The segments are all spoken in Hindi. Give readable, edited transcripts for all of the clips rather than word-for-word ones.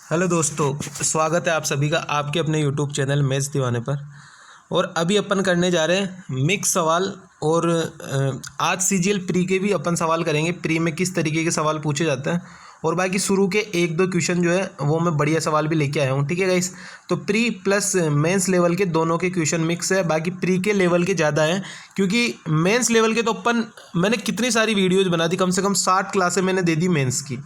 हेलो दोस्तों, स्वागत है आप सभी का आपके अपने यूट्यूब चैनल मैथ्स दीवाने पर। और अभी अपन करने जा रहे हैं मिक्स सवाल। और आज सीजीएल प्री के भी अपन सवाल करेंगे। प्री में किस तरीके के सवाल पूछे जाते हैं और बाकी शुरू के एक दो क्वेश्चन जो है वो मैं बढ़िया सवाल भी लेके आया हूँ। ठीक है गाइस, तो प्री प्लस मेंस लेवल के दोनों के क्वेश्चन मिक्स है। बाकी प्री के लेवल के ज़्यादा हैं क्योंकि मेंस लेवल के तो मैंने कितनी सारी वीडियोज़ बना दी, कम से कम 60 क्लासें मैंने दे दी मेंस की।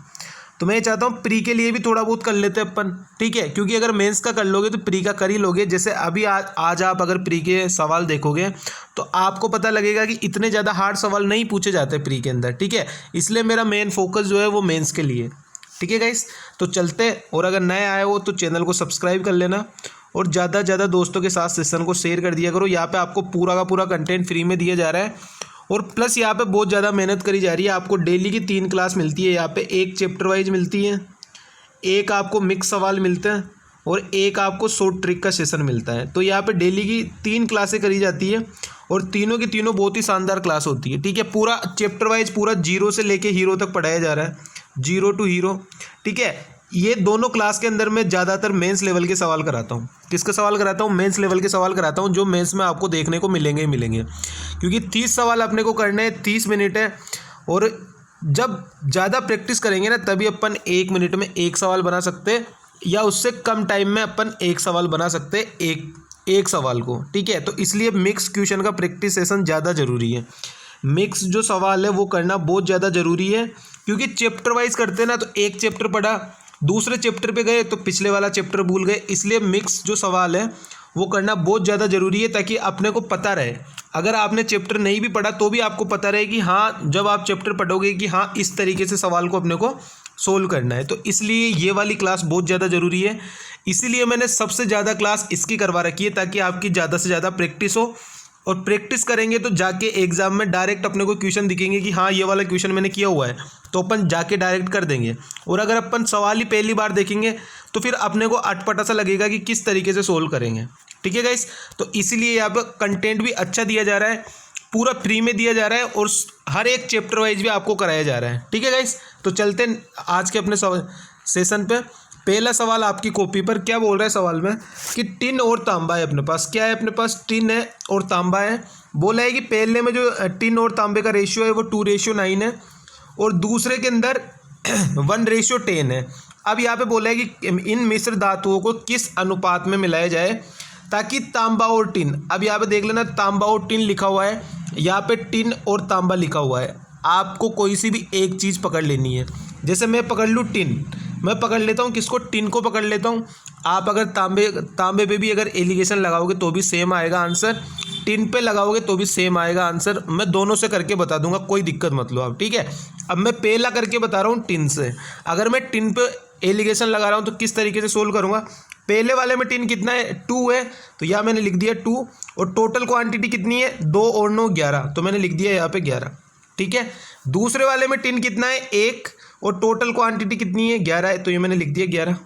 तो मैं ये चाहता हूँ प्री के लिए भी थोड़ा बहुत कर लेते हैं अपन। ठीक है, क्योंकि अगर मेंस का कर लोगे तो प्री का कर ही लोगे। जैसे अभी आज आप अगर प्री के सवाल देखोगे तो आपको पता लगेगा कि इतने ज़्यादा हार्ड सवाल नहीं पूछे जाते प्री के अंदर। ठीक है, इसलिए मेरा मेन फोकस जो है वो मेंस के लिए। ठीक है गाइस, तो चलते। और अगर नए आए हो तो चैनल को सब्सक्राइब कर लेना और ज़्यादा से ज़्यादा दोस्तों के साथ सेशन को शेयर कर दिया करो। यहाँ पे आपको पूरा का पूरा कंटेंट फ्री में दिया जा रहा है और प्लस यहाँ पे बहुत ज़्यादा मेहनत करी जा रही है। आपको डेली की 3 क्लास मिलती है। यहाँ पे एक चैप्टर वाइज मिलती है, एक आपको मिक्स सवाल मिलते हैं और एक आपको शॉर्ट ट्रिक का सेशन मिलता है। तो यहाँ पे डेली की 3 क्लासें करी जाती है और तीनों की तीनों बहुत ही शानदार क्लास होती है। ठीक है, पूरा चैप्टर वाइज पूरा जीरो से लेके हीरो तक पढ़ाया जा रहा है, जीरो टू हीरो। ठीक है, ये दोनों क्लास के अंदर मैं ज़्यादातर मेंस लेवल के सवाल कराता हूँ। किसका सवाल कराता हूँ? मेंस लेवल के सवाल कराता हूँ, जो मेंस में आपको देखने को मिलेंगे ही मिलेंगे। क्योंकि 30 सवाल अपने को करने हैं, 30 मिनट है। और जब ज़्यादा प्रैक्टिस करेंगे ना तभी अपन 1 मिनट में एक सवाल बना सकते हैं, या उससे कम टाइम में अपन एक सवाल बना सकते हैं एक सवाल को। ठीक है, तो इसलिए मिक्स क्वेश्चन का प्रैक्टिस सेशन ज़्यादा ज़रूरी है। मिक्स जो सवाल है वो करना बहुत ज़्यादा ज़रूरी है, क्योंकि चैप्टर वाइज करते हैं ना तो एक चैप्टर पढ़ा, दूसरे चैप्टर पे गए तो पिछले वाला चैप्टर भूल गए। इसलिए मिक्स जो सवाल है वो करना बहुत ज़्यादा ज़रूरी है, ताकि अपने को पता रहे। अगर आपने चैप्टर नहीं भी पढ़ा तो भी आपको पता रहे कि हाँ, जब आप चैप्टर पढ़ोगे कि हाँ इस तरीके से सवाल को अपने को सोल्व करना है। तो इसलिए ये वाली क्लास बहुत ज़्यादा ज़रूरी है। इसीलिए मैंने सबसे ज़्यादा क्लास इसकी करवा रखी है, ताकि आपकी ज़्यादा से ज़्यादा प्रैक्टिस हो। और प्रैक्टिस करेंगे तो जाके एग्जाम में डायरेक्ट अपने को क्वेश्चन दिखेंगे कि हाँ ये वाला क्वेश्चन मैंने किया हुआ है, तो अपन जाके डायरेक्ट कर देंगे। और अगर अपन सवाल ही पहली बार देखेंगे तो फिर अपने को अटपटा सा लगेगा कि किस तरीके से सोल्व करेंगे। ठीक है गाइस, तो इसीलिए यहाँ पर कंटेंट भी अच्छा दिया जा रहा है, पूरा फ्री में दिया जा रहा है और हर एक चैप्टर वाइज भी आपको कराया जा रहा है। ठीक है गाइस, तो चलते हैं आज के अपने सेशन पे। पहला सवाल आपकी कॉपी पर क्या बोल रहा है सवाल में कि टिन और तांबा है अपने पास। क्या है अपने पास? टिन है और तांबा है। बोला है कि पहले में जो टिन और तांबे का रेशियो है वो 2:9 है और दूसरे के अंदर 1:10 है। अब यहाँ पे बोला है कि इन मिश्र धातुओं को किस अनुपात में मिलाया जाए ताकि तांबा और टिन। अब यहाँ पे देख लेना, तांबा और टिन लिखा हुआ है, यहाँ पे टिन और तांबा लिखा हुआ है। आपको कोई सी भी एक चीज़ पकड़ लेनी है। जैसे मैं पकड़ लूँ टिन, मैं पकड़ लेता हूँ किसको? टिन को पकड़ लेता हूँ। आप अगर तांबे पे भी अगर एलिगेशन लगाओगे तो भी सेम आएगा आंसर, टिन पे लगाओगे तो भी सेम आएगा आंसर। मैं दोनों से करके बता दूंगा, कोई दिक्कत मत लो आप। ठीक है, अब मैं पहला करके बता रहा हूँ टिन से। अगर मैं टिन पे एलिगेशन लगा रहा हूँ तो किस तरीके से सोल्व करूँगा? पहले वाले में टिन कितना है? 2 है, तो यहाँ मैंने लिख दिया 2। और टोटल क्वांटिटी कितनी है? 2 और 9 11, तो मैंने लिख दिया यहाँ पे 11। ठीक है, दूसरे वाले में टिन कितना है? 1 और टोटल क्वांटिटी कितनी है? 11 है, तो ये मैंने लिख दिया 11।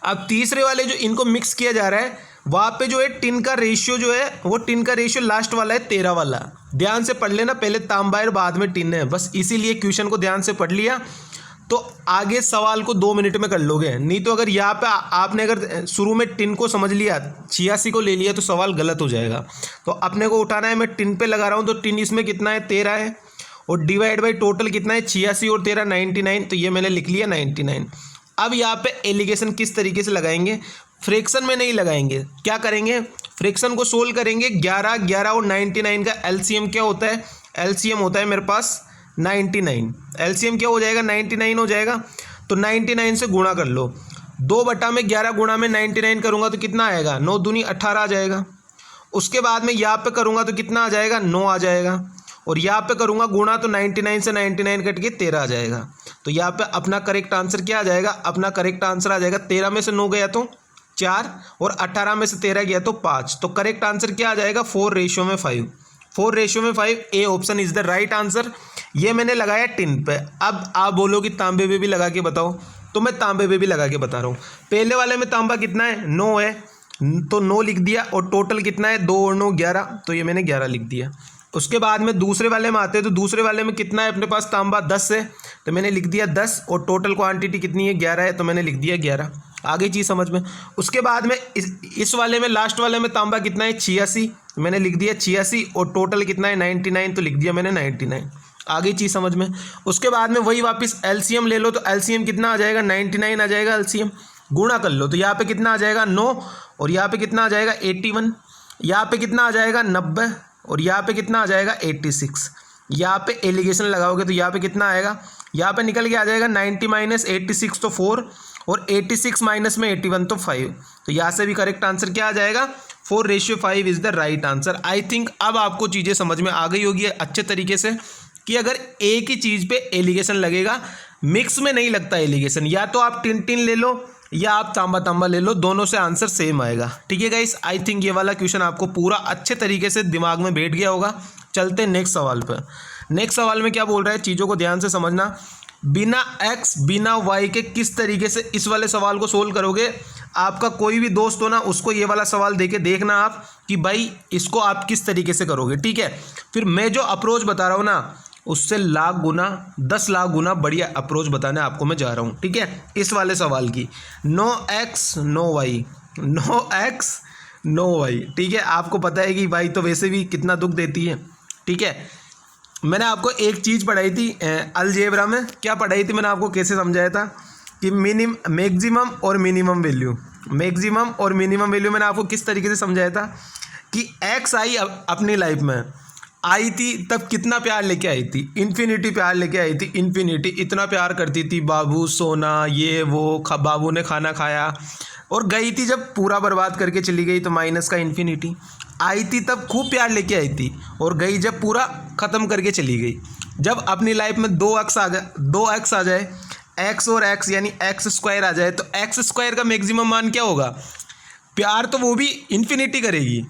अब तीसरे वाले जो इनको मिक्स किया जा रहा है वहाँ पे जो है टिन का रेशियो जो है वो टिन का रेशियो लास्ट वाला है 13 वाला। ध्यान से पढ़ लेना, पहले तांबा है बाद में टिन है, बस इसीलिए क्वेश्चन को ध्यान से पढ़ लिया तो आगे सवाल को 2 मिनट में कर लोगे। नहीं तो अगर यहाँ पे आपने अगर शुरू में टिन को समझ लिया, 86 को ले लिया तो सवाल गलत हो जाएगा। तो अपने को उठाना है, मैं टिन पे लगा रहा हूँ तो टिन इसमें कितना है? 13 है और डिवाइड बाई टोटल कितना है? 86 और 13 99, तो ये मैंने लिख लिया 99। अब यहाँ पे एलिगेशन किस तरीके से लगाएंगे? फ्रैक्शन में नहीं लगाएंगे। क्या करेंगे? फ्रैक्शन को सोल्व करेंगे। 11 11 और 99 का एलसीएम क्या होता है? एलसीएम होता है मेरे पास 99। एलसीएम क्या हो जाएगा? 99 हो जाएगा। तो 99 से गुणा कर लो। 2/11 गुणा में 99 करूँगा तो कितना आएगा? 9 दूनी 18 आ जाएगा। उसके बाद में यहाँ पे करूँगा तो कितना आ जाएगा? 9 आ जाएगा। और यहाँ पे करूँगा गुणा तो 99 से 99 कट के 13 आ जाएगा। तो यहाँ पे अपना करेक्ट आंसर क्या आ जाएगा? अपना करेक्ट आंसर आ जाएगा 13 में से 9 गया तो 4 और 18 में से 13 गया तो 5। तो करेक्ट आंसर क्या आ जाएगा? 4:5। 4:5, A option is the right answer. ये मैंने लगाया टिन पे। अब आप बोलो कि तांबे पे भी लगा के बताओ, तो मैं तांबे पे भी लगा के बता रहा हूँ। पहले वाले में तांबा कितना है? 9 है, तो 9 लिख दिया। और टोटल कितना है? 2 और 9 11, तो ये मैंने 11 लिख दिया। उसके बाद में दूसरे वाले में आते हैं, तो दूसरे वाले में कितना है अपने पास तांबा 10 है, तो मैंने लिख दिया 10, और टोटल क्वांटिटी कितनी है 11 है, तो मैंने लिख दिया 11। आगे चीज़ समझ में। उसके बाद में इस वाले में लास्ट वाले में तांबा कितना है 86, मैंने लिख दिया 86, और टोटल कितना है 99, तो लिख दिया मैंने 99। आगे चीज़ समझ में। उसके बाद में वही वापस एलसीएम ले लो, तो एलसीएम कितना आ जाएगा 99 आ जाएगा एलसीएम। गुणा कर लो तो यहाँ पे कितना आ जाएगा 9, और यहाँ पे कितना आ जाएगा 81, यहाँ पे कितना आ जाएगा 90, और यहाँ पे कितना आ जाएगा 86। यहाँ पे एलिगेशन लगाओगे तो यहाँ पे कितना आएगा, यहाँ पे निकल के आ जाएगा 90 माइनस 86 तो 4, और 86 माइनस में 81 तो 5। तो यहाँ से भी करेक्ट आंसर क्या आ जाएगा 4:5 is the right answer. I think अब आपको चीज़ें समझ में आ गई होगी अच्छे तरीके से कि अगर एक ही चीज़ पे एलिगेशन लगेगा, मिक्स में नहीं लगता एलिगेशन, या तो आप टिन टिन ले लो या आप तांबा तांबा ले लो, दोनों से आंसर सेम आएगा। ठीक है गाइस, आई थिंक ये वाला क्वेश्चन आपको पूरा अच्छे तरीके से दिमाग में बैठ गया होगा। चलते हैं नेक्स्ट सवाल पर। नेक्स्ट सवाल में क्या बोल रहा है, चीज़ों को ध्यान से समझना। बिना x बिना y के किस तरीके से इस वाले सवाल को सोल्व करोगे। आपका कोई भी दोस्त हो ना, उसको ये वाला सवाल देके देखना आप कि भाई इसको आप किस तरीके से करोगे। ठीक है, फिर मैं जो अप्रोच बता रहा हूँ ना, उससे लाख गुना 10 लाख गुना बढ़िया अप्रोच बताने आपको मैं जा रहा हूँ। ठीक है, इस वाले सवाल की no x no y, no x no y। ठीक है, आपको पता है कि भाई तो वैसे भी कितना दुख देती है। ठीक है, मैंने आपको एक चीज़ पढ़ाई थी अलजेब्रा में, क्या पढ़ाई थी मैंने आपको, कैसे समझाया था कि मैक्सिमम और मिनिमम वैल्यू, मैक्सिमम और मिनिमम वैल्यू मैंने आपको किस तरीके से समझाया था कि एक्स आई अपनी लाइफ में आई थी तब कितना प्यार लेके आई थी, इन्फिनिटी प्यार लेके आई थी, इन्फिनिटी इतना प्यार करती थी, बाबू सोना ये वो, बाबू ने खाना खाया, और गई थी जब पूरा बर्बाद करके चली गई तो माइनस का इन्फिनिटी। आई थी तब खूब प्यार लेके आई थी, और गई जब पूरा ख़त्म करके चली गई। जब अपनी लाइफ में 2x आ जाए, x और x यानी x स्क्वायर आ जाए, तो x स्क्वायर का मैक्सिमम मान क्या होगा, प्यार तो वो भी इन्फिनिटी करेगी,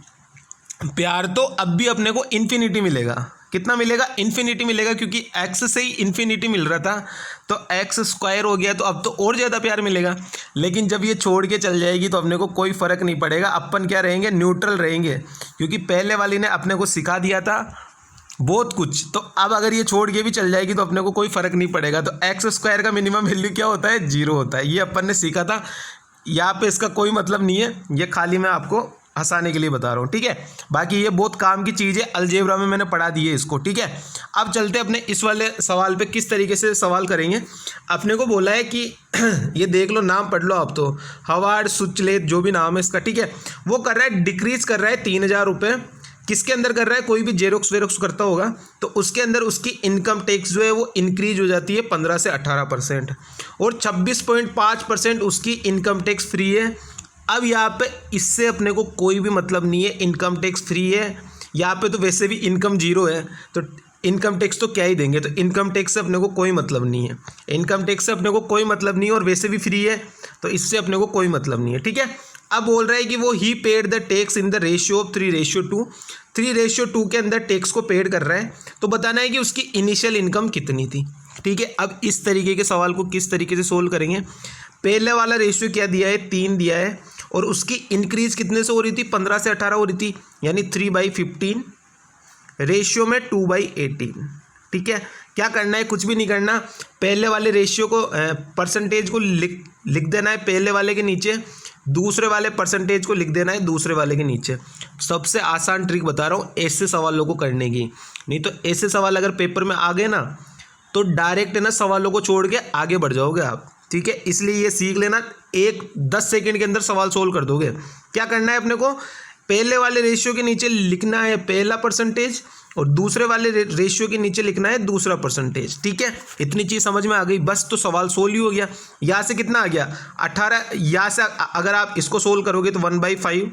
प्यार तो अब भी अपने को इन्फिनिटी मिलेगा। कितना मिलेगा, इन्फिनिटी मिलेगा, क्योंकि x से ही इन्फिनिटी मिल रहा था, तो x स्क्वायर हो गया तो अब तो और ज़्यादा प्यार मिलेगा। लेकिन जब ये छोड़ के चल जाएगी तो अपने को कोई फ़र्क नहीं पड़ेगा, अपन क्या रहेंगे, न्यूट्रल रहेंगे, क्योंकि पहले वाली ने अपने को सिखा दिया था बहुत कुछ। तो अब अगर ये छोड़ के भी चल जाएगी तो अपने को कोई फ़र्क नहीं पड़ेगा। तो एक्स स्क्वायर का मिनिमम वैल्यू क्या होता है, 0 होता है। ये अपन ने सीखा था, यहाँ पे इसका कोई मतलब नहीं है, ये खाली मैं आपको हंसाने के लिए बता रहा हूँ। ठीक है, बाकी ये बहुत काम की चीज़ है, अलजेब्रा में मैंने पढ़ा दी है इसको। ठीक है, अब चलते अपने इस वाले सवाल पे किस तरीके से सवाल करेंगे। अपने को बोला है कि ये देख लो, नाम पढ़ लो आप तो, हवार्ड सुचलेत जो भी नाम है इसका। ठीक है, वो कर रहा है डिक्रीज कर रहा है 3000 रुपये। किसके अंदर कर रहा है, कोई भी जेरोक्स वेरोक्स करता होगा तो उसके अंदर उसकी इनकम टैक्स जो है वो इंक्रीज हो जाती है 15 से 18%, और 26.5% उसकी इनकम टैक्स फ्री है। अब यहाँ पे इससे अपने को कोई भी मतलब नहीं है, इनकम टैक्स फ्री है, यहाँ पे तो वैसे भी इनकम 0 है, तो इनकम टैक्स तो क्या ही देंगे, तो इनकम टैक्स से अपने को कोई मतलब नहीं है, इनकम टैक्स से अपने को कोई मतलब नहीं है, और वैसे भी फ्री है तो इससे अपने को कोई मतलब नहीं है। ठीक है, अब बोल रहा है कि वो ही paid the tax in the ratio of 3:2, 3:2 के अंदर टैक्स को पेड कर रहा है, तो बताना है कि उसकी इनिशियल इनकम कितनी थी। ठीक है, अब इस तरीके के सवाल को किस तरीके से सोल्व करेंगे। पहले वाला रेशियो क्या दिया है, 3 दिया है, और उसकी इंक्रीज कितने से हो रही थी, 15 से 18 हो रही थी, यानी 3/15 रेशियो में 2/18। ठीक है, क्या करना है, कुछ भी नहीं करना, पहले वाले रेशियो को परसेंटेज को लिख देना है पहले वाले के नीचे, दूसरे वाले परसेंटेज को लिख देना है दूसरे वाले के नीचे। सबसे आसान ट्रिक बता रहा हूँ ऐसे सवालों को करने की, नहीं तो ऐसे सवाल अगर पेपर में आ गए ना तो डायरेक्ट है ना सवालों को छोड़ के आगे बढ़ जाओगे आप। ठीक है, इसलिए ये सीख लेना, 10 सेकंड के अंदर सवाल सोल्व कर दोगे। क्या करना है अपने को, पहले वाले रेशियो के नीचे लिखना है पहला परसेंटेज, और दूसरे वाले रेशियो के नीचे लिखना है दूसरा परसेंटेज। ठीक है, इतनी चीज़ समझ में आ गई, बस तो सवाल सोल्व ही हो गया। यहाँ से कितना आ गया 18, यहाँ से अगर आप इसको सोल्व करोगे तो 1/5,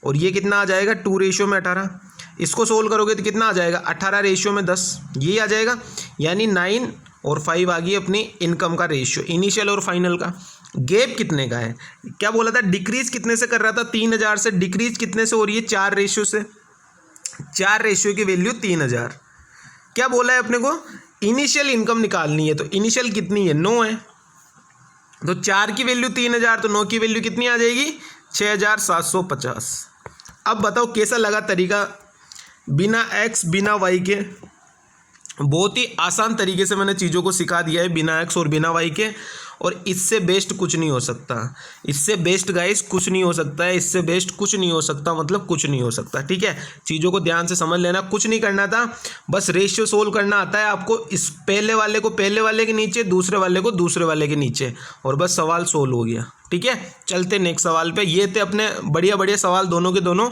और ये कितना आ जाएगा 2:18। इसको सोल्व करोगे तो कितना आ जाएगा 18:10, ये आ जाएगा, यानी 9 और 5 आ गई अपनी इनकम का रेशियो, इनिशियल और फाइनल का। गैप कितने का है, क्या बोला था, डिक्रीज कितने से कर रहा था, 3000 से, डिक्रीज कितने से हो रही है, 4 रेशियो से, 4 रेशियो की वैल्यू 3000। क्या बोला है अपने को, इनिशियल इनकम निकालनी है, तो इनिशियल कितनी है, 9 है, तो 4 की वैल्यू 3000, तो 9 की वैल्यू कितनी आ जाएगी 6750। अब बताओ कैसा लगा तरीका, बिना एक्स बिना वाई के, बहुत ही आसान तरीके से मैंने चीज़ों को सिखा दिया है बिना एक्स और बिना वाई के। और इससे बेस्ट कुछ नहीं हो सकता, इससे बेस्ट गाइस कुछ नहीं हो सकता है, इससे बेस्ट कुछ नहीं हो सकता, मतलब कुछ नहीं हो सकता। ठीक है, चीज़ों को ध्यान से समझ लेना, कुछ नहीं करना था, बस रेशियो सोल्व करना आता है आपको। इस पहले वाले को पहले वाले के नीचे, दूसरे वाले को दूसरे वाले के नीचे, और बस सवाल सोल्व हो गया। ठीक है, चलते नेक्स्ट सवाल पे। ये थे अपने बढ़िया बढ़िया सवाल दोनों के दोनों।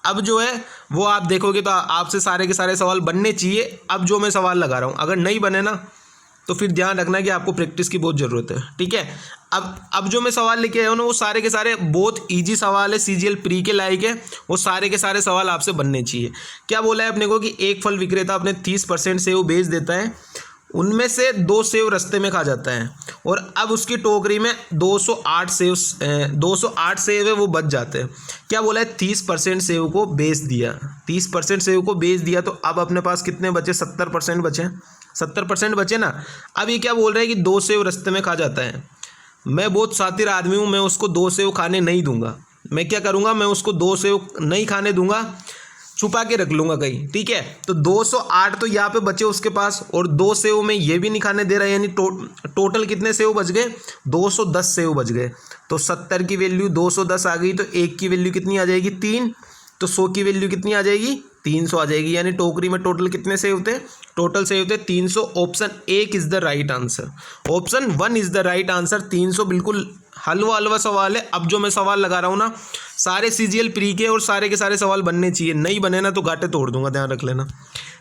अब जो है वो आप देखोगे तो आपसे सारे के सारे सवाल बनने चाहिए। अब जो मैं सवाल लगा रहा हूँ अगर नहीं बने ना तो फिर ध्यान रखना कि आपको प्रैक्टिस की बहुत ज़रूरत है। ठीक है, अब जो मैं सवाल लेके आया हूँ ना वो सारे के सारे बहुत इजी सवाल है, सीजीएल प्री के लायक है। वो सारे के सारे सवाल आपसे बनने चाहिए। क्या बोला है अपने को कि एक फल विक्रेता अपने 30% सेव बेच देता है, उनमें से 2 सेव रास्ते में खा जाता है, और अब उसकी टोकरी में 208 सेव है वो बच जाते हैं। क्या बोला है, 30% सेव को बेच दिया, 30% सेव को बेच दिया, तो अब अपने पास कितने बचे, 70% बचे, 70% बचे ना। अब ये क्या बोल रहे हैं कि 2 सेव रास्ते में खा जाता है। मैं बहुत शातिर आदमी हूँ, मैं उसको 2 सेव खाने नहीं दूंगा। मैं क्या करूँगा, मैं उसको 2 सेव नहीं खाने दूंगा, छुपा के रख लूँगा कहीं। ठीक है, तो 208 तो यहाँ पे बचे उसके पास, और 2 सेव में ये भी नहीं खाने दे रहा है, यानी टोटल कितने सेव बच गए, 210 सेव बच गए। तो 70 की वैल्यू 210 आ गई, तो 1 की वैल्यू कितनी आ जाएगी, 3। तो 100 की वैल्यू कितनी आ जाएगी, 300 आ जाएगी। यानी टोकरी में टोटल कितने save the, total save the 300। Option 1 is the right answer, option 1 is the right answer. 300 बिल्कुल हलवा हलवा सवाल है। अब जो मैं सवाल लगा रहा हूँ ना सारे सीजीएल प्री के, और सारे के सारे सवाल बनने चाहिए, नहीं बने ना तो घाटे तोड़ दूंगा, ध्यान रख लेना।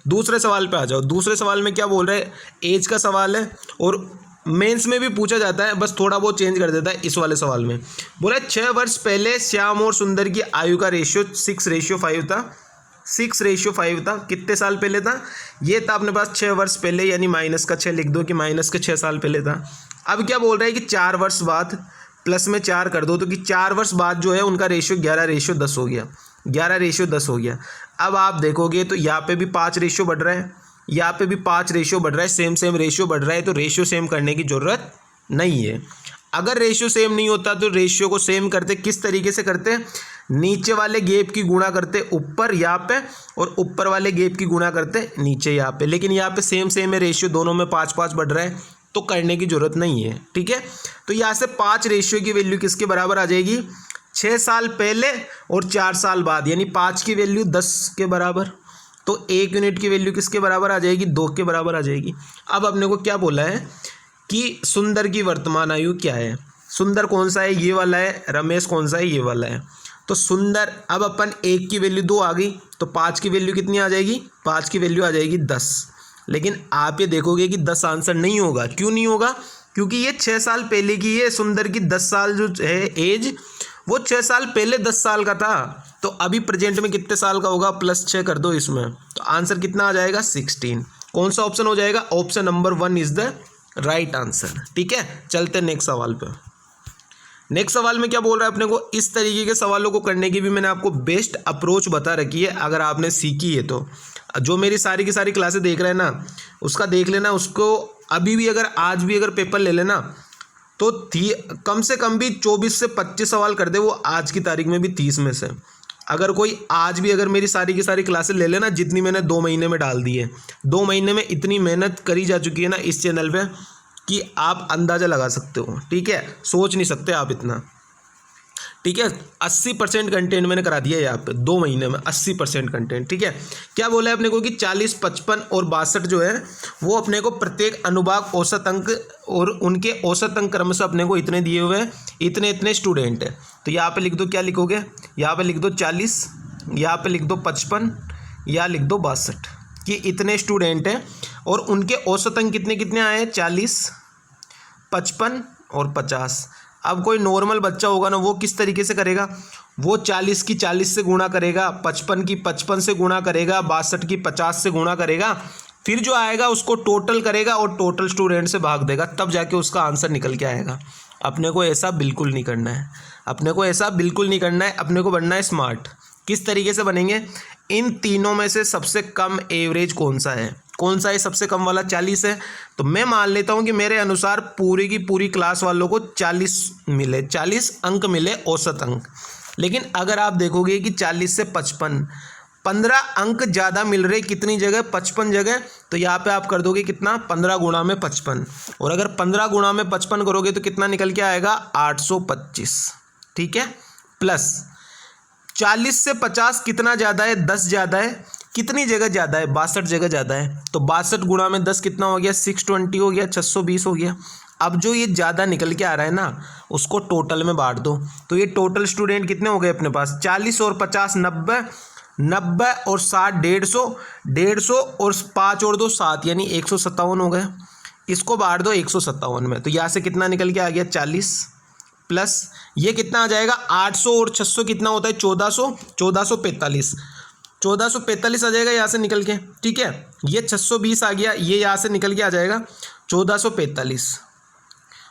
दूसरे सवाल पे आ जाओ। दूसरे सवाल में क्या बोल रहे हैं, एज का सवाल है, और मेंस में भी पूछा जाता है, बस थोड़ा बहुत चेंज कर देता है इस वाले सवाल में। बोला 6 वर्ष पहले श्याम और सुंदर की आयु का रेशियो 6:5 था, 6:5 था। कितने साल पहले था, ये था अपने पास 6 वर्ष पहले, यानी माइनस का 6 लिख दो कि माइनस के 6 साल पहले था। अब क्या बोल रहा है कि 4 वर्ष बाद, प्लस में 4 कर दो, तो कि 4 वर्ष बाद जो है उनका रेशियो 11:10 हो गया, 11:10 हो गया। अब आप देखोगे तो यहाँ पे भी 5 रेशियो बढ़ रहा है, यहाँ पे भी 5 रेशियो बढ़ रहा है, सेम रेशियो बढ़ रहा है। तो रेशियो सेम करने की ज़रूरत नहीं है। अगर रेशियो सेम नहीं होता तो रेशियो को सेम करते किस तरीके से करते, नीचे वाले गैप की गुणा करते ऊपर यहाँ पे, और ऊपर वाले गैप की गुणा करते नीचे यहाँ पे। लेकिन यहाँ पे सेम है रेशियो, दोनों में 5-5 बढ़ रहा है, तो करने की ज़रूरत नहीं है। ठीक है, तो यहाँ से 5 रेशियो की वैल्यू किसके बराबर आ जाएगी, 6 साल पहले और 4 साल बाद, यानी 5 की वैल्यू 10 के बराबर। तो 1 यूनिट की वैल्यू किसके बराबर आ जाएगी, 2 के बराबर आ जाएगी। अब अपने को क्या बोला है कि सुंदर की वर्तमान आयु क्या है। सुंदर कौन सा है, ये वाला है। रमेश कौन सा है, ये वाला है। तो सुंदर, अब अपन 1 की वैल्यू 2 आ गई, तो 5 की वैल्यू कितनी आ जाएगी, 5 की वैल्यू आ जाएगी 10। लेकिन आप ये देखोगे कि 10 आंसर नहीं होगा। क्यों नहीं होगा, क्योंकि ये 6 साल पहले की है। सुंदर की 10 साल जो है एज, वो 6 साल पहले 10 साल का था। तो अभी प्रेजेंट में कितने साल का होगा, +6 कर दो इसमें, तो आंसर कितना आ जाएगा, 16। कौन सा ऑप्शन हो जाएगा, option number 1 is the right answer. ठीक है, चलते नेक्स्ट सवाल पे। नेक्स्ट सवाल में क्या बोल रहा है अपने को, इस तरीके के सवालों को करने की भी मैंने आपको बेस्ट अप्रोच बता रखी है, अगर आपने सीखी है तो। जो मेरी सारी की सारी क्लासें देख रहे हैं ना, उसका देख लेना, उसको अभी भी अगर आज भी अगर पेपर ले लेना तो कम से कम भी 24 से 25 सवाल कर दे वो आज की तारीख में भी 30 में से। अगर कोई आज भी अगर मेरी सारी की सारी क्लासें ले लेना, जितनी मैंने 2 महीने में डाल दी है, 2 महीने में इतनी मेहनत करी जा चुकी है ना इस चैनल पे कि आप अंदाज़ा लगा सकते हो। ठीक है, सोच नहीं सकते आप इतना। ठीक है, 80% कंटेंट मैंने करा दिया है यहाँ पे 2 महीने में, 80% कंटेंट। ठीक है, क्या बोला है अपने को कि 40, 55 और 62 जो है वो अपने को प्रत्येक अनुभाग औसत अंक, और उनके औसत अंक क्रम से अपने को इतने दिए हुए हैं, इतने इतने स्टूडेंट है। तो यहाँ पे लिख दो, क्या लिखोगे, यहाँ पे लिख दो 40, यहाँ पे लिख दो 55, यहाँ लिख दो 62 कि इतने स्टूडेंट हैं, और उनके औसत अंक कितने कितने आए हैं, 40, 55 और 50। अब कोई नॉर्मल बच्चा होगा ना, वो किस तरीके से करेगा, वो 40 की 40 से गुणा करेगा, 55 की 55 से गुणा करेगा, 62 की 50 से गुणा करेगा, फिर जो आएगा उसको टोटल करेगा और टोटल स्टूडेंट से भाग देगा, तब जाके उसका आंसर निकल के आएगा। अपने को ऐसा बिल्कुल नहीं करना है, अपने को ऐसा बिल्कुल नहीं करना है। अपने को बनना है स्मार्ट। किस तरीके से बनेंगे, इन तीनों में से सबसे कम एवरेज कौन सा है, कौन सा है सबसे कम वाला, 40 है। तो मैं मान लेता हूं कि मेरे अनुसार पूरी की पूरी क्लास वालों को 40 मिले, 40 अंक मिले औसत अंक। लेकिन अगर आप देखोगे कि 40 से 55, 15 अंक ज़्यादा मिल रहे कितनी जगह, 55 जगह। तो यहाँ पे आप कर दोगे कितना, 15 गुणा में 55, और अगर 15 गुणा में 55 करोगे तो कितना निकल के आएगा, 825। ठीक है, प्लस 40 से 50 कितना ज़्यादा है, 10 ज़्यादा है। कितनी जगह ज़्यादा है, 62 जगह ज़्यादा है। तो 62 गुणा में 10 कितना हो गया, 620 हो गया, 620 हो गया। अब जो ये ज़्यादा निकल के आ रहा है ना, उसको टोटल में बांट दो। तो ये टोटल स्टूडेंट कितने हो गए अपने पास, 40 और 50 90, 90 और 60 150, 150 और 5 और 2 7, यानी 157 हो गए। इसको बांट दो 157 में, तो यहाँ से कितना निकल के आ गया, 40, प्लस ये कितना आ जाएगा, 800 और 600 कितना होता है, 1400, 1445, 1445 आ जाएगा यहाँ से निकल के। ठीक है, ये 620 आ गया, ये यहाँ से निकल के आ जाएगा 1445,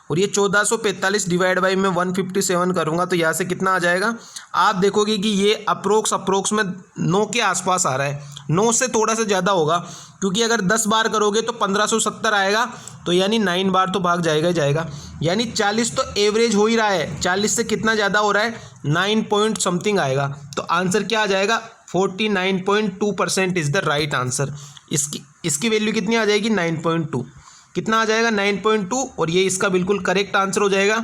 और ये 1445 डिवाइड बाई मैं 157 करूँगा तो यहाँ से कितना आ जाएगा, आप देखोगे कि ये अप्रोक्स में 9 के आसपास आ रहा है। 9 से थोड़ा सा ज़्यादा होगा, क्योंकि अगर 10 बार करोगे तो 1570 आएगा, तो यानी 9 बार तो भाग जाएगा ही जाएगा, यानी 40 तो एवरेज हो ही रहा है। 40 से कितना ज़्यादा हो रहा है, 9 पॉइंट समथिंग आएगा। तो आंसर क्या आ जाएगा, 49.2% इज़ द राइट आंसर। इसकी वैल्यू कितनी आ जाएगी, 9.2, कितना आ जाएगा, 9.2, और ये इसका बिल्कुल करेक्ट आंसर हो जाएगा।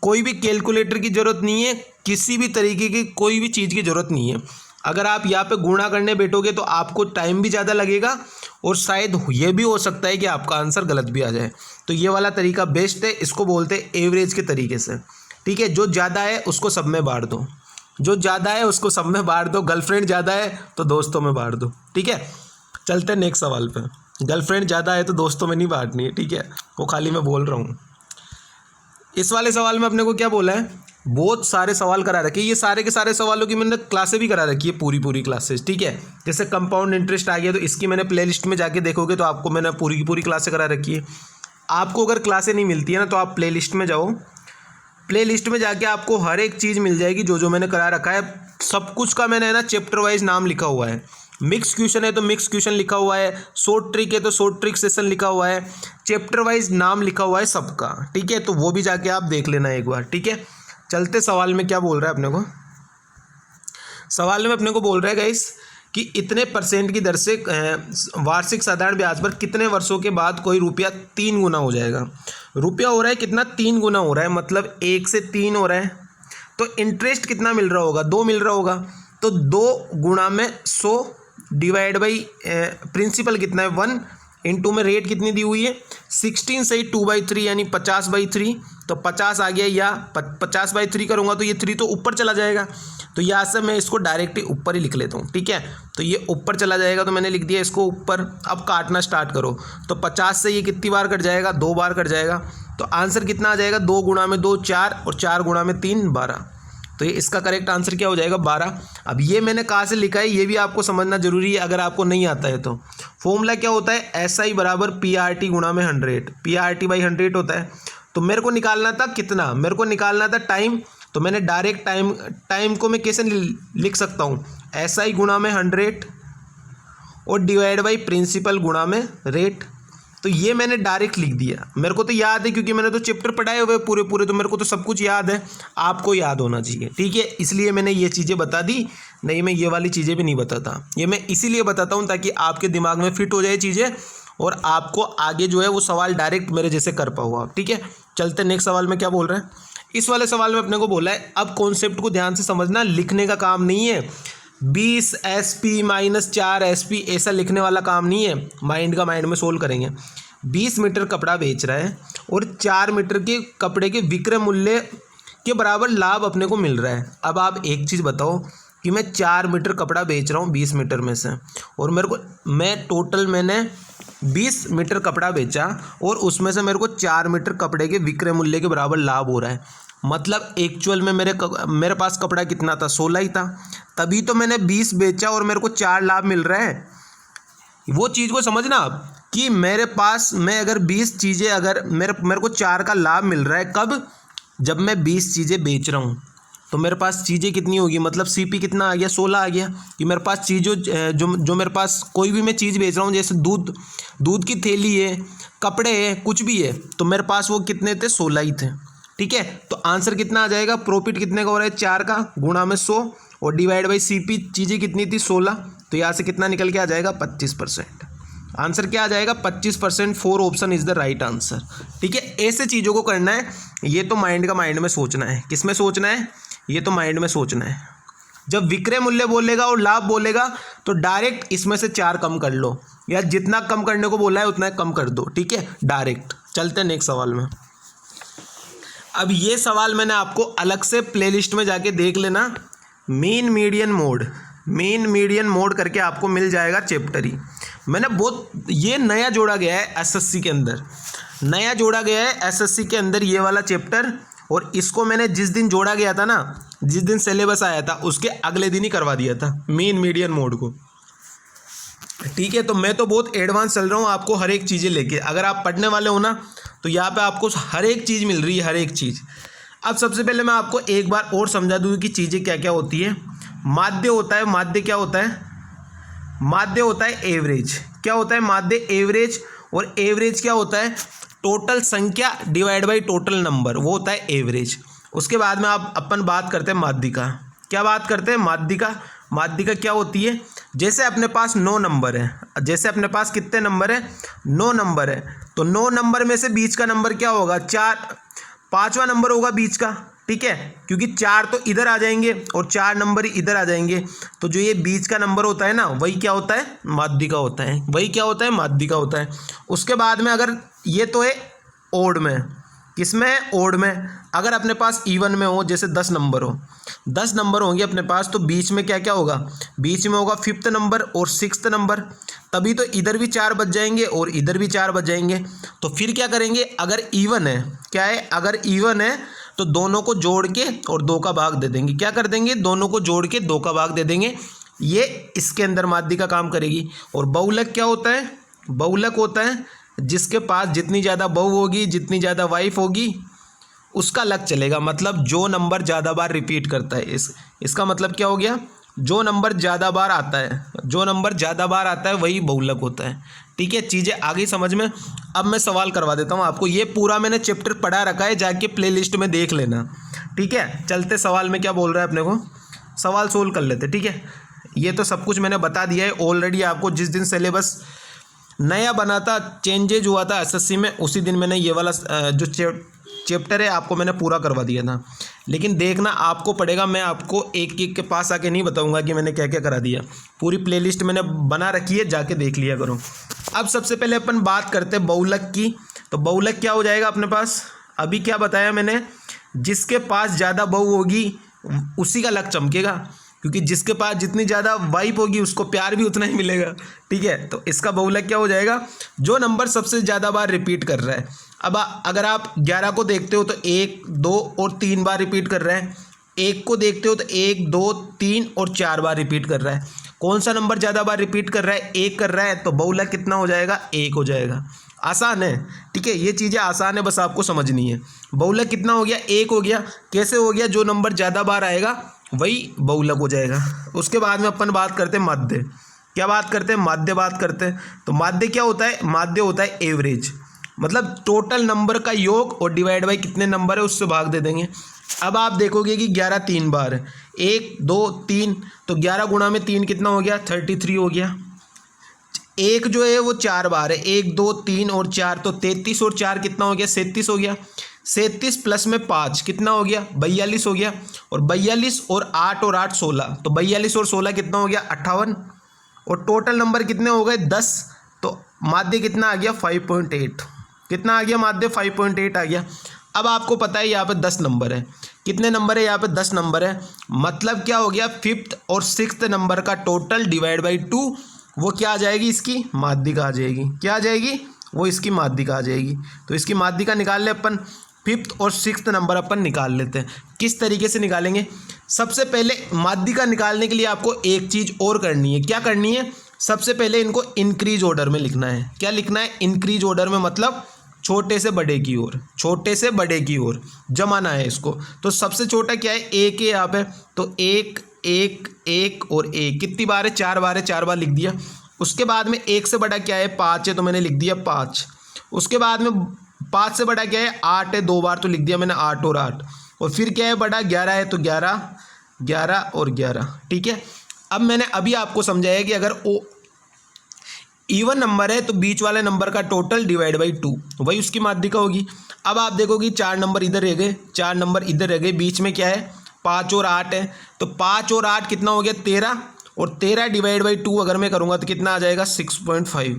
कोई भी कैलकुलेटर की ज़रूरत नहीं है, किसी भी तरीके की कोई भी चीज़ की ज़रूरत नहीं है। अगर आप यहाँ पे गुणा करने बैठोगे तो आपको टाइम भी ज़्यादा लगेगा, और शायद ये भी हो सकता है कि आपका आंसर गलत भी आ जाए। तो ये वाला तरीका बेस्ट है, इसको बोलते हैं एवरेज के तरीके से। ठीक है, जो ज़्यादा है उसको सब में बांट दो, जो ज़्यादा है उसको सब में बांट दो। गर्लफ्रेंड ज़्यादा है तो दोस्तों में बांट दो। ठीक है, चलते हैं नेक्स्ट सवाल पे। गर्लफ्रेंड ज़्यादा है तो दोस्तों में नहीं बांटनी है, ठीक है, वो खाली मैं बोल रहा हूँ। इस वाले सवाल में अपने को क्या बोला है, बहुत सारे सवाल करा रखे, ये सारे के सारे सवालों की मैंने क्लासें भी करा रखी है, पूरी क्लासेस। ठीक है, जैसे कंपाउंड इंटरेस्ट आ गया तो इसकी मैंने प्लेलिस्ट में जाके देखोगे तो आपको मैंने पूरी की पूरी क्लासें करा रखी है। आपको अगर क्लासें नहीं मिलती है ना, तो आप प्लेलिस्ट में जाओ, प्लेलिस्ट में जाके आपको हर एक चीज़ मिल जाएगी जो मैंने करा रखा है। सब कुछ का मैंने है ना चैप्टर वाइज नाम लिखा हुआ है। मिक्स क्वेश्चन है तो मिक्स क्वेश्चन लिखा हुआ है, शॉर्ट ट्रिक है तो शॉर्ट ट्रिक सेशन लिखा हुआ है, चैप्टर वाइज नाम लिखा हुआ है सबका। ठीक है, तो वो भी जाके आप देख लेना एक बार। ठीक है, चलते सवाल में क्या बोल रहा है अपने को। सवाल में अपने को बोल रहा है गाइस कि इतने % की दर से वार्षिक साधारण ब्याज पर कितने वर्षों के बाद कोई रुपया 3 गुना हो जाएगा। रुपया हो रहा है कितना, 3 गुना हो रहा है, मतलब 1 से 3 हो रहा है। तो इंटरेस्ट कितना मिल रहा होगा, 2 मिल रहा होगा। तो 2 गुणा में 100 डिवाइड बाई प्रिंसिपल कितना है 1, इनटू में रेट कितनी दी हुई है 16 से 2/3 यानी 50/3। तो 50 आ गया, या 50/3 करूँगा तो ये 3 तो ऊपर चला जाएगा, तो यहाँ से मैं इसको डायरेक्ट ही ऊपर ही लिख लेता हूँ। ठीक है, तो ये ऊपर चला जाएगा, तो मैंने लिख दिया इसको ऊपर। अब काटना स्टार्ट करो, तो 50 से ये कितनी बार कट जाएगा, 2 बार कट जाएगा। तो आंसर कितना आ जाएगा, 2 गुणा में 2 4, और 4 गुणा में 3 12। तो ये इसका करेक्ट आंसर क्या हो जाएगा, 12। अब ये मैंने कहाँ से लिखा है ये भी आपको समझना जरूरी है, अगर आपको नहीं आता है तो। फॉर्मूला क्या होता है, SI बराबर PRT गुणा में 100, PRT/100 होता है। तो मेरे को निकालना था कितना, मेरे को निकालना था टाइम। तो मैंने डायरेक्ट टाइम को मैं कैसे लिख सकता हूँ, SI गुणा में 100 और डिवाइड बाई प्रिंसिपल गुणा में रेट। तो ये मैंने डायरेक्ट लिख दिया, मेरे को तो याद है क्योंकि मैंने तो चैप्टर पढ़ाए हुए पूरे, तो मेरे को तो सब कुछ याद है, आपको याद होना चाहिए। ठीक है, इसलिए मैंने ये चीज़ें बता दी, नहीं मैं ये वाली चीज़ें भी नहीं बताता। ये मैं इसीलिए बताता हूँ ताकि आपके दिमाग में फिट हो जाए चीज़ें, और आपको आगे जो है वो सवाल डायरेक्ट मेरे जैसे कर पाओ आप। ठीक है, चलते नेक्स्ट सवाल में क्या बोल रहे हैं। इस वाले सवाल में अपने को बोला है, अब कॉन्सेप्ट को ध्यान से समझना, लिखने का काम नहीं है। 20 SP - 4 SP ऐसा लिखने वाला काम नहीं है, माइंड में सोल्व करेंगे। 20 मीटर कपड़ा बेच रहा है और 4 मीटर के कपड़े के विक्रय मूल्य के बराबर लाभ अपने को मिल रहा है। अब आप एक चीज़ बताओ कि मैं 4 मीटर कपड़ा बेच रहा हूँ 20 मीटर में से, और मैंने 20 मीटर कपड़ा बेचा, और उसमें से मेरे को 4 मीटर कपड़े के विक्रय मूल्य के बराबर लाभ हो रहा है। मतलब एक्चुअल में मेरे पास कपड़ा कितना था, 16 ही था, तभी तो मैंने 20 बेचा और मेरे को 4 लाभ मिल रहा है। वो चीज़ को समझना आप कि मेरे पास मैं अगर 20 चीज़ें, अगर मेरे को 4 का लाभ मिल रहा है, कब, जब मैं 20 चीज़ें बेच रहा हूँ, तो मेरे पास चीज़ें कितनी होगी, मतलब CP कितना आ गया, 16 आ गया। कि मेरे पास चीज़ों जो मेरे पास कोई भी मैं चीज़ बेच रहा हूँ, जैसे दूध की थैली है, कपड़े है, कुछ भी है, तो मेरे पास वो कितने थे, 16 ही थे। ठीक है, तो आंसर कितना आ जाएगा, प्रॉफिट कितने का हो रहा है, 4 का गुणा में 100 और डिवाइड बाई CP चीज़ें कितनी थी, 16। तो यहाँ से कितना निकल के आ जाएगा 25%। आंसर क्या आ जाएगा 25%। 4 option is the right answer. ठीक है, ऐसे चीज़ों को करना है। ये तो माइंड में सोचना है। किस में सोचना है? ये तो माइंड में सोचना है। जब विक्रय मूल्य बोलेगा और लाभ बोलेगा तो डायरेक्ट इसमें से 4 कम कर लो, या जितना कम करने को बोला है उतना कम कर दो। ठीक है, डायरेक्ट। चलते हैं नेक्स्ट सवाल में। अब ये सवाल मैंने आपको अलग से प्लेलिस्ट में जाके देख लेना। मीन मीडियन मोड करके आपको मिल जाएगा चैप्टर ही। मैंने बहुत ये नया जोड़ा गया है एसएससी के अंदर, नया जोड़ा गया है एसएससी के अंदर ये वाला चैप्टर। और इसको मैंने जिस दिन जोड़ा गया था ना, जिस दिन सिलेबस आया था उसके अगले दिन ही करवा दिया था मीन मीडियन मोड को। ठीक है, तो मैं तो बहुत एडवांस चल रहा हूँ आपको हर एक चीज़ें लेके। अगर आप पढ़ने वाले हो ना तो यहाँ पे आपको हर एक चीज़ मिल रही है, हर एक चीज़। अब सबसे पहले मैं आपको एक बार और समझा दूँ कि चीज़ें क्या क्या होती है। माध्य होता है, माध्य क्या होता है? माध्य होता है एवरेज। क्या होता है माध्य? एवरेज। और एवरेज क्या होता है? टोटल संख्या डिवाइड बाई टोटल नंबर, वो होता है एवरेज। उसके बाद में आप अपन बात करते हैं माध्यिका। क्या बात करते हैं? माध्यिका। माध्यिका क्या होती है? जैसे अपने पास 9 नंबर है, जैसे अपने पास कितने नंबर है? 9 नंबर है, तो 9 नंबर में से बीच का नंबर क्या होगा? 4, 5वां नंबर होगा बीच का। ठीक है, क्योंकि 4 तो इधर आ जाएंगे और 4 नंबर ही इधर आ जाएंगे, तो जो ये बीच का नंबर होता है ना, वही क्या होता है? माध्यिका होता है। वही क्या होता है? माध्यिका होता है। उसके बाद में अगर ये तो है ओड में, किसमें है? ओड में। अगर अपने पास इवन में हो, जैसे 10 नंबर हो, 10 नंबर होंगे अपने पास, तो बीच में क्या क्या होगा? बीच में होगा 5th नंबर और 6th नंबर। तभी तो इधर भी 4 बच जाएंगे और इधर भी 4 बच जाएंगे। तो फिर क्या करेंगे? अगर इवन है, क्या है? अगर इवन है तो दोनों को जोड़ के और 2 का भाग दे देंगे। क्या कर देंगे? दोनों को जोड़ के 2 का भाग दे देंगे। ये इसके अंदर माध्यिका काम करेगी। और बहुलक क्या होता है? बहुलक होता है जिसके पास जितनी ज़्यादा बहू होगी, जितनी ज़्यादा वाइफ होगी, उसका लक चलेगा। मतलब जो नंबर ज़्यादा बार रिपीट करता है, इसका मतलब क्या हो गया? जो नंबर ज़्यादा बार आता है, जो नंबर ज़्यादा बार आता है वही बहुलक होता है। ठीक है, चीज़ें आ गई समझ में। अब मैं सवाल करवा देता हूँ आपको। ये पूरा मैंने चैप्टर पढ़ा रखा है, जाके प्लेलिस्ट में देख लेना। ठीक है, चलते सवाल में क्या बोल रहा है अपने को, सवाल सोल्व कर लेते। ठीक है, ये तो सब कुछ मैंने बता दिया है ऑलरेडी आपको। जिस दिन सिलेबस नया बना था, चेंजेज हुआ था एसएससी में, उसी दिन मैंने ये वाला जो चैप्टर है आपको मैंने पूरा करवा दिया था। लेकिन देखना आपको पड़ेगा, मैं आपको एक एक के पास आके नहीं बताऊंगा कि मैंने क्या क्या करा दिया। पूरी प्लेलिस्ट मैंने बना रखी है, जाके देख लिया करो। अब सबसे पहले अपन बात करते हैं बहुलक की। तो बहुलक क्या हो जाएगा अपने पास? अभी क्या बताया मैंने? जिसके पास ज़्यादा बहू होगी उसी का लक चमकेगा, क्योंकि जिसके पास जितनी ज़्यादा वाइफ होगी उसको प्यार भी उतना ही मिलेगा। ठीक है, तो इसका बहुलक क्या हो जाएगा? जो नंबर सबसे ज़्यादा बार रिपीट कर रहा है। अब अगर आप 11 को देखते हो तो 1, 2 और 3 बार रिपीट कर रहा है। 1 को देखते हो तो 1, 2, 3 और 4 बार रिपीट कर रहा है। कौन सा नंबर ज़्यादा बार रिपीट कर रहा है? 1 कर रहा है, तो बहुलक कितना हो जाएगा? 1 हो जाएगा। आसान है। ठीक है, ये चीज़ें आसान है, बस आपको समझनी है। बहुलक कितना हो गया? 1 हो गया। कैसे हो गया? जो नंबर ज़्यादा बार आएगा वही बहुलक हो जाएगा। उसके बाद में अपन बात करते हैं माध्य। क्या बात करते हैं? माध्य बात करते हैं। तो माध्य क्या होता है? माध्य होता है एवरेज, मतलब टोटल नंबर का योग और डिवाइड बाई कितने नंबर है उससे भाग दे देंगे। अब आप देखोगे कि 11 3 बार है, 1, 2, 3, तो 11 गुणा में 3 कितना हो गया? 33 हो गया। 1 जो है वो 4 बार है, 1, 2, 3 और 4, तो 33 और 4 कितना हो गया? 37 हो गया। 37 प्लस में 5 कितना हो गया? 42 हो गया। और 42 और 8 और 8 16, तो 42 और 16 कितना हो गया? 58। और टोटल नंबर कितने हो गए? 10। तो माध्य कितना आ गया? 5.8। कितना आ गया माध्य? 5.8 आ गया। अब आपको पता है यहाँ पे 10 नंबर है। कितने नंबर है यहाँ पे? 10 नंबर है। मतलब क्या हो गया? 5th और 6th नंबर का टोटल डिवाइड बाई 2, वो क्या आ जाएगी? इसकी माध्यिका आ जाएगी। क्या आ जाएगी? वो इसकी माध्यिका आ जाएगी। तो इसकी माध्यिका निकाल ले अपन। 5th और 6th नंबर अपन निकाल लेते हैं। किस तरीके से निकालेंगे? सबसे पहले माध्यिका निकालने के लिए आपको एक चीज़ और करनी है। क्या करनी है? सबसे पहले इनको इंक्रीज ऑर्डर में लिखना है। क्या लिखना है? इंक्रीज ऑर्डर में, मतलब छोटे से बड़े की ओर, छोटे से बड़े की ओर जमाना है इसको। तो सबसे छोटा क्या है? 1 है यहाँ पे, तो 1, 1, 1 और 1 कितनी बार है? 4 बार है, 4 बार लिख दिया। उसके बाद में 1 से बड़ा क्या है? 5 है, तो मैंने लिख दिया 5। उसके बाद में 5 से बड़ा क्या है? 8 है, 2 बार तो लिख दिया मैंने 8 और 8। और फिर क्या है? बड़ा 11 है, तो 11, 11 और 11। ठीक है, अब मैंने अभी आपको समझाया कि अगर ओ इवन नंबर है तो बीच वाले नंबर का टोटल डिवाइड बाई 2, वही उसकी माध्यिका होगी। अब आप देखोगे 4 नंबर इधर रह गए, 4 नंबर इधर रह गए, बीच में क्या है 5 और 8 है, तो 5 और 8 कितना हो गया 13, और 13 डिवाइड बाई 2 अगर मैं करूँगा तो कितना आ जाएगा 6.5।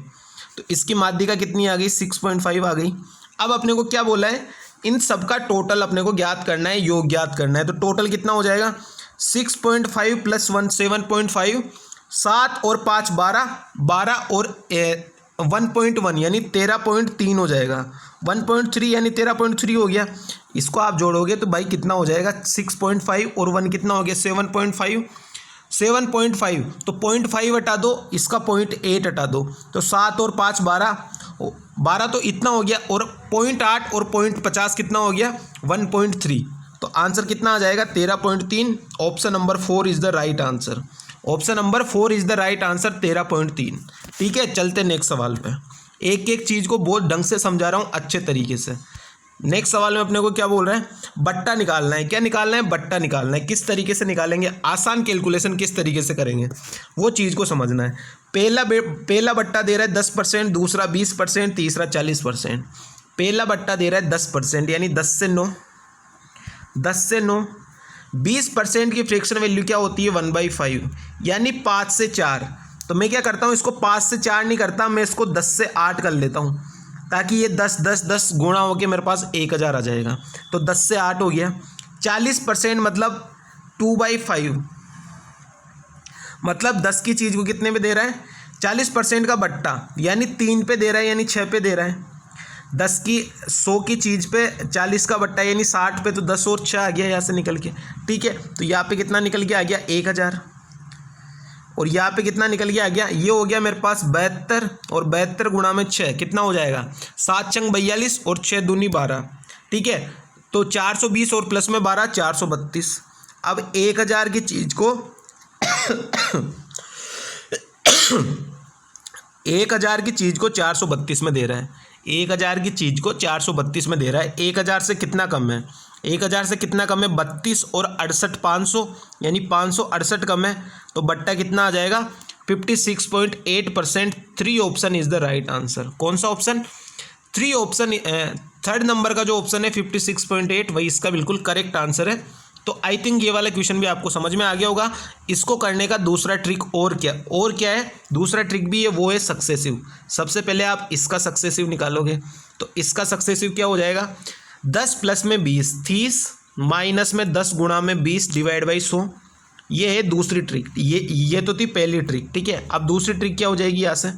तो इसकी माध्यिका कितनी आ गई 6.5 आ गई। अब अपने को क्या बोला है, इन सब का टोटल अपने को ज्ञात करना है, योग ज्ञात करना है। तो टोटल कितना हो जाएगा 6.5 प्लस 1 7.5, 7 और 5 12, 12 और 1.1 यानी 13.3 हो जाएगा, 1.3 यानी 13.3 हो गया। इसको आप जोड़ोगे तो भाई कितना हो जाएगा 6.5 और 1 कितना हो गया 7.5, 7.5 तो 0.5 हटा दो, इसका 0.8 हटा दो, तो 7 और 5 12, 12 तो इतना हो गया, और 0.8 और 0.50 कितना हो गया 1.3। तो आंसर कितना आ जाएगा 13.3। Option number 4 is the right answer. Option number 4 is the right answer 13.3। ठीक है, चलते नेक्स्ट सवाल पे। एक एक चीज़ को बहुत ढंग से समझा रहा हूँ अच्छे तरीके से। नेक्स्ट सवाल में अपने को क्या बोल रहा है, बट्टा निकालना है। क्या निकालना है, बट्टा निकालना है। किस तरीके से निकालेंगे, आसान कैलकुलेशन किस तरीके से करेंगे वो चीज़ को समझना है। पहला बट्टा दे रहा है 10%, दूसरा 20%, तीसरा 40%। पहला बट्टा दे रहा है 10% यानी 10 से 9, 10 से 9। 20% की फ्रैक्शन वैल्यू क्या होती है 1/5 यानी 5 से 4। तो मैं क्या करता हूँ, इसको 5 से 4 नहीं करता, मैं इसको 10 से 8 कर लेता हूँ, ताकि ये 10 10 10 गुणा होके मेरे पास 1000 आ जाएगा। तो 10 से 8 हो गया। 40% मतलब 2/5, मतलब 10 की चीज़ को कितने पे दे रहा है 40% का बट्टा यानी 3 पे दे रहा है, यानी 6 पे दे रहा है। 10 की 100 की चीज़ पे 40 का बट्टा यानी 60 पे, तो 10 और 6 आ गया यहाँ से निकल के। ठीक है, तो यहाँ पे कितना निकल के आ गया 1000, और यहाँ पे कितना निकल के आ गया, ये हो गया मेरे पास 72, और 72 गुणा में 6 कितना हो जाएगा 7 चंग 42 और 6 दूनी 12। ठीक है, तो 420 और प्लस में 12 432। अब 1000 की चीज़ को 1000 की चीज़ को 432 में दे रहा है, 1000 की चीज़ को 432 में दे रहा है। 1000 से कितना कम है, 1000 से कितना कम है 32 और 68 500 यानी 568 कम है। तो बट्टा कितना आ जाएगा 56.8%। 3 option is the right answer. कौन सा ऑप्शन 3 ऑप्शन, थर्ड नंबर का जो ऑप्शन है 56.8 वही इसका बिल्कुल करेक्ट आंसर है। तो आई थिंक ये वाला क्वेश्चन भी आपको समझ में आ गया होगा। इसको करने का दूसरा ट्रिक और क्या है, दूसरा ट्रिक भी है, वो है सक्सेसिव। सबसे पहले आप इसका सक्सेसिव निकालोगे, तो इसका सक्सेसिव क्या हो जाएगा 10 प्लस में 20 30 माइनस में 10 गुणा में 20 डिवाइड बाई 100। ये है दूसरी ट्रिक। ये तो थी पहली ट्रिक। ठीक है, अब दूसरी ट्रिक क्या हो जाएगी, यहाँ से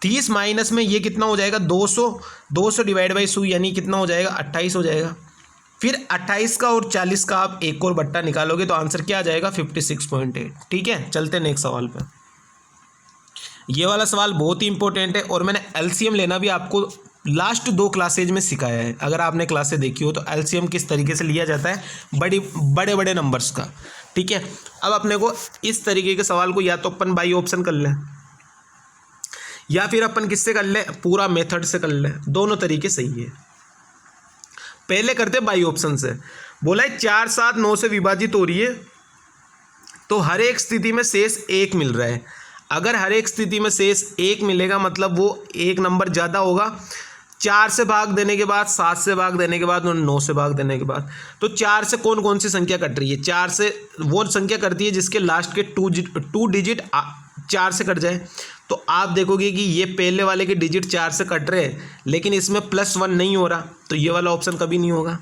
30 माइनस में ये कितना हो जाएगा 200 डिवाइड बाई 100 यानी कितना हो जाएगा 28 हो जाएगा। फिर 28 का और 40 का आप एक और बट्टा निकालोगे तो आंसर क्या आ जाएगा 56.8। ठीक है, चलते नेक्स्ट सवाल पे। ये वाला सवाल बहुत ही इंपॉर्टेंट है, और मैंने एलसीएम लेना भी आपको लास्ट 2 क्लासेज में सिखाया है। अगर आपने क्लासेज देखी हो तो एलसीएम किस तरीके से लिया जाता है बड़े बड़े नंबर्स का। ठीक है, अब अपने को इस तरीके के सवाल को या तो अपन बाई ऑप्शन कर लें, या फिर अपन किससे कर लें, पूरा मेथड से कर लें। दोनों तरीके सही है। पहले करते बाई ऑप्शन से। बोला है 4 7 9 से विभाजित हो रही है, तो हर एक स्थिति में शेष 1 मिल रहा है। अगर हर एक स्थिति में शेष 1 मिलेगा मतलब वो एक नंबर ज़्यादा होगा। 4 से भाग देने के बाद, 7 से भाग देने के बाद और 9 से भाग देने के बाद, तो 4 से कौन कौन सी संख्या कट रही है, 4 से वो संख्या कटती है जिसके लास्ट के 2 डिजिट 4 से कट जाए। तो आप देखोगे कि ये पहले वाले के डिजिट 4 से कट रहे हैं, लेकिन इसमें +1 नहीं हो रहा, तो ये वाला ऑप्शन कभी नहीं होगा।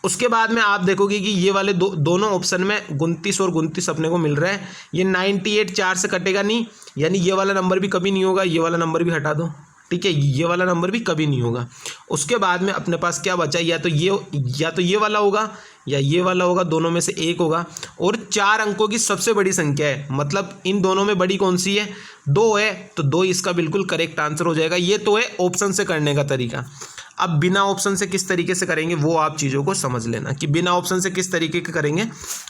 उसके बाद में आप देखोगे कि ये वाले दोनों ऑप्शन में 29 और 29 अपने को मिल रहा है। ये 98 4 से कटेगा नहीं, यानी ये वाला नंबर भी कभी नहीं होगा। ये वाला नंबर भी हटा दो। ठीक है, ये वाला नंबर भी कभी नहीं होगा। उसके बाद में अपने पास क्या बचा, या तो ये वाला होगा या ये वाला होगा, दोनों में से एक होगा। और 4 अंकों की सबसे बड़ी संख्या है, मतलब इन दोनों में बड़ी कौन सी है 2 है, तो 2 इसका बिल्कुल करेक्ट आंसर हो जाएगा। ये तो है ऑप्शन से करने का तरीका। अब बिना ऑप्शन से किस तरीके से करेंगे वो आप चीज़ों को समझ लेना कि बिना ऑप्शन से किस तरीके के करेंगे।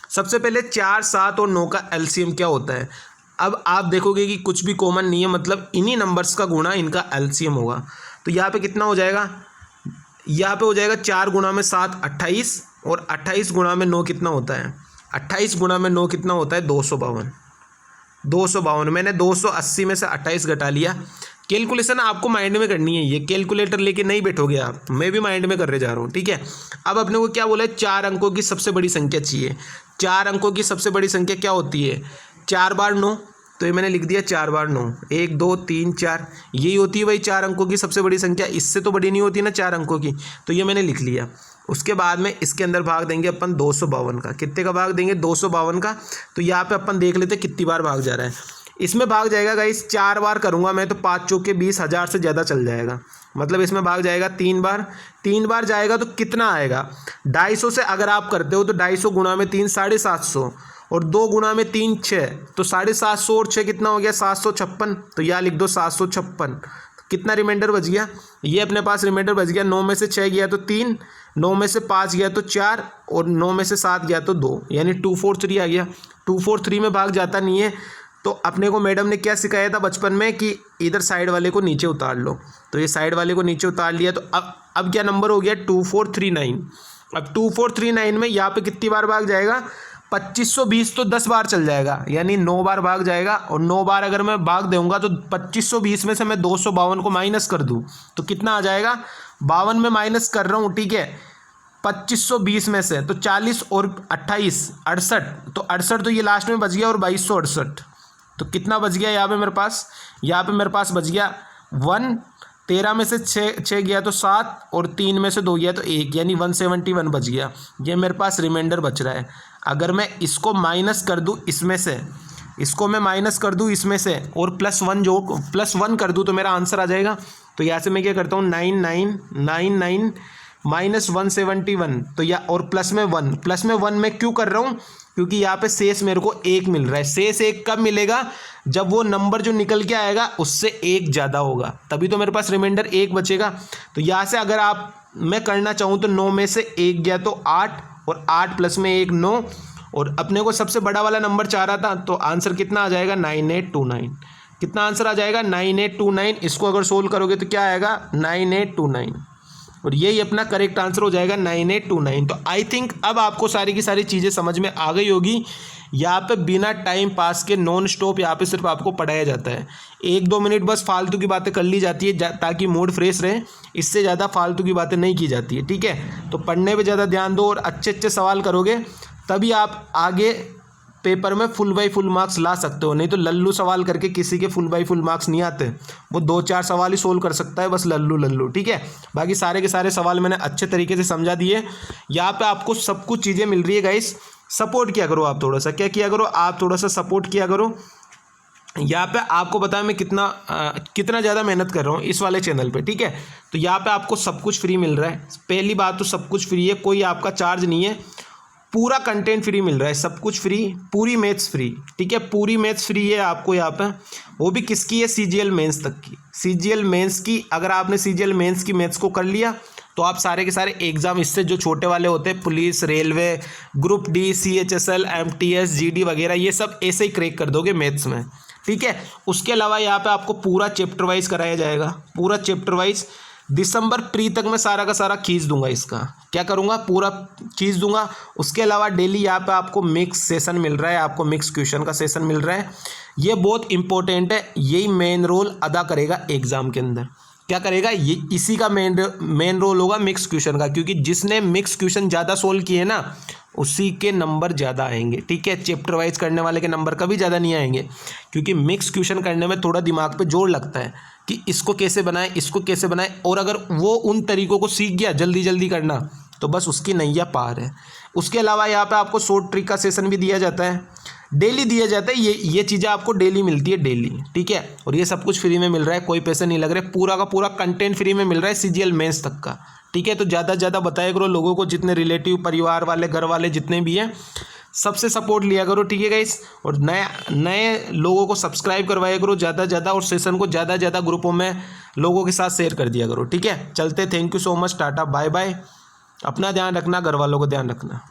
सबसे पहले 4 7 और 9 का एलसीएम क्या होता है। अब आप देखोगे कि कुछ भी कॉमन नहीं है, मतलब इन्हीं नंबर्स का गुणा इनका एलसीएम होगा। तो यहाँ पे कितना हो जाएगा, यहाँ पे हो जाएगा 4 गुणा में 7 28, और 28 गुणा में 9 कितना होता है, 28 गुणा में 9 कितना होता है 252। 252, मैंने 280 में से 28 घटा लिया। कैलकुलेशन आपको माइंड में करनी है, ये कैलकुलेटर लेके नहीं बैठोगे आप, मैं भी माइंड में करने जा रहा हूँ, ठीक है। अब अपने को क्या बोला है, 4 अंकों की सबसे बड़ी संख्या चाहिए। 4 अंकों की सबसे बड़ी संख्या क्या होती है, 4 बार 9, तो ये मैंने लिख दिया 4 बार 9, 1 2 3 4, यही होती है भाई 4 अंकों की सबसे बड़ी संख्या, इससे तो बड़ी नहीं होती ना 4 अंकों की, तो ये मैंने लिख लिया। उसके बाद में इसके अंदर भाग देंगे अपन 252 का, कितने का भाग देंगे, 252 का। तो यहाँ पे अपन देख लेते कितनी बार भाग जा रहा है, इसमें भाग जाएगा गाइस 4 बार करूँगा मैं तो 5 चौके 20,000 से ज़्यादा चल जाएगा, मतलब इसमें भाग जाएगा 3 बार। 3 बार जाएगा तो कितना आएगा, 250 से अगर आप करते हो तो 250 गुणा में 3 750, और 2 गुणा में 3 6, तो 750 और 6 कितना हो गया, 756। तो यहाँ लिख दो 756। कितना रिमाइंडर बच गया, ये अपने पास रिमाइंडर बच गया, 9 में से 6 गया तो 3, 9 में से 5 गया तो 4, और 9 में से 7 गया तो 2, यानी 243 आ गया। 243 में भाग जाता नहीं है, तो अपने को मैडम ने क्या सिखाया था बचपन में कि इधर साइड वाले को नीचे उतार लो, तो ये साइड वाले को नीचे उतार लिया, तो अब क्या नंबर हो गया 2439। अब 2439 में यहाँ पे कितनी बार भाग जाएगा, 2520, तो 10 बार चल जाएगा, यानी 9 बार भाग जाएगा। और 9 बार अगर मैं भाग दूंगा तो 2520 में से मैं 252 को माइनस कर दूं तो कितना आ जाएगा, 52 में माइनस कर रहा हूँ, ठीक है, 2520 में से, तो 40 और 28 68, तो 68 तो ये लास्ट में बच गया, और 2268, तो कितना बच गया यहाँ पे मेरे पास, यहाँ पे मेरे पास बच गया 1। 13 में से 6 गया तो 7, और 3 में से 2 गया तो 1, यानी 171 बच गया। ये मेरे पास रिमाइंडर बच रहा है। अगर मैं इसको माइनस कर दूँ इसमें से, इसको मैं माइनस कर दूँ इसमें से, और +1 कर दूँ तो मेरा आंसर आ जाएगा। तो यहाँ से मैं क्या करता हूँ, 9999 माइनस 171, तो या और प्लस में 1 मैं क्यों कर रहा हूँ, क्योंकि यहाँ पे शेष मेरे को 1 मिल रहा है। शेष 1 कब मिलेगा, जब वो नंबर जो निकल के आएगा उससे 1 ज़्यादा होगा, तभी तो मेरे पास रिमाइंडर 1 बचेगा। तो यहाँ से अगर मैं करना चाहूँ तो 9 में से 1 गया तो 8, और 8 प्लस में 1 9, और अपने को सबसे बड़ा वाला नंबर चाह रहा था, तो आंसर कितना आ जाएगा 9829। कितना आंसर आ जाएगा 9829। इसको अगर सोल्व करोगे तो क्या आएगा 9829, और यही अपना करेक्ट आंसर हो जाएगा 9829। तो आई थिंक अब आपको सारी की सारी चीज़ें समझ में आ गई होगी। यहाँ पे बिना टाइम पास के नॉन स्टॉप यहाँ पे सिर्फ आपको पढ़ाया जाता है। 1-2 मिनट बस फालतू की बातें कर ली जाती है ताकि मूड फ्रेश रहे, इससे ज़्यादा फालतू की बातें नहीं की जाती है, ठीक है। तो पढ़ने पे ज़्यादा ध्यान दो और अच्छे अच्छे सवाल करोगे तभी आप आगे पेपर में फुल बाई फुल मार्क्स ला सकते हो, नहीं तो लल्लू सवाल करके किसी के फुल बाई फुल मार्क्स नहीं आते। वो 2-4 सवाल ही सोल्व कर सकता है बस लल्लू, ठीक है। बाकी सारे के सारे सवाल मैंने अच्छे तरीके से समझा दिए। यहाँ पे आपको सब कुछ चीज़ें मिल रही है गाइस। सपोर्ट किया करो आप, थोड़ा सा क्या किया करो आप, थोड़ा सा सपोर्ट किया करो। यहाँ पे आपको बताया मैं कितना ज़्यादा मेहनत कर रहा हूँ इस वाले चैनल पे, ठीक है। तो यहाँ पे आपको सब कुछ फ्री मिल रहा है। पहली बात तो सब कुछ फ्री है, कोई आपका चार्ज नहीं है, पूरा कंटेंट फ्री मिल रहा है, सब कुछ फ्री, पूरी मैथ्स फ्री, ठीक है। पूरी मैथ्स फ्री है आपको यहाँ पे, वो भी किसकी है, CGL मेंस तक की। CGL मेंस की, अगर आपने CGL मेंस की मैथ्स को कर लिया तो आप सारे के सारे एग्जाम इससे जो छोटे वाले होते हैं, police, railway, group D, CHSL, MTS, GD वगैरह, ये सब ऐसे ही क्रैक कर दोगे मैथ्स में, ठीक है। उसके अलावा यहाँ पे आपको पूरा चैप्टर वाइज कराया जाएगा, पूरा चैप्टर वाइज। दिसंबर प्री तक मैं सारा का सारा खींच दूंगा, इसका क्या करूंगा, पूरा खींच दूंगा। उसके अलावा डेली यहाँ पे आपको मिक्स सेशन मिल रहा है, आपको मिक्स क्वेश्चन का सेशन मिल रहा है। ये बहुत इंपॉर्टेंट है, यही मेन रोल अदा करेगा एग्जाम के अंदर। क्या करेगा ये, इसी का मेन रोल होगा मिक्स क्वेश्चन का, क्योंकि जिसने मिक्स क्वेश्चन ज़्यादा सोल्व किए ना उसी के नंबर ज़्यादा आएंगे, ठीक है। चैप्टर वाइज करने वाले के नंबर कभी ज़्यादा नहीं आएंगे, क्योंकि मिक्स क्वेश्चन करने में थोड़ा दिमाग पे जोर लगता है कि इसको कैसे बनाए, इसको कैसे बनाए, और अगर वो उन तरीकों को सीख गया जल्दी जल्दी करना तो बस उसकी नैया पार है। उसके अलावा यहाँ पे आपको शॉर्ट ट्रिक का सेशन भी दिया जाता है, डेली दिया जाता है। ये चीज़ें आपको डेली मिलती है, डेली, ठीक है। और ये सब कुछ फ्री में मिल रहा है, कोई पैसे नहीं लग रहे, पूरा का पूरा कंटेंट फ्री में मिल रहा है CGL मेंस तक का, ठीक है। तो ज़्यादा से ज़्यादा बताया करो लोगों को, जितने रिलेटिव, परिवार वाले, घर वाले जितने भी हैं, सबसे सपोर्ट लिया करो, ठीक है गाइस। और नए लोगों को सब्सक्राइब करवाया करो ज़्यादा से ज़्यादा, और सेशन को ज़्यादा से ज़्यादा ग्रुपों में लोगों के साथ शेयर कर दिया करो, ठीक है। चलते, thank you so much, tata bye bye. अपना ध्यान रखना, घर वालों को ध्यान रखना।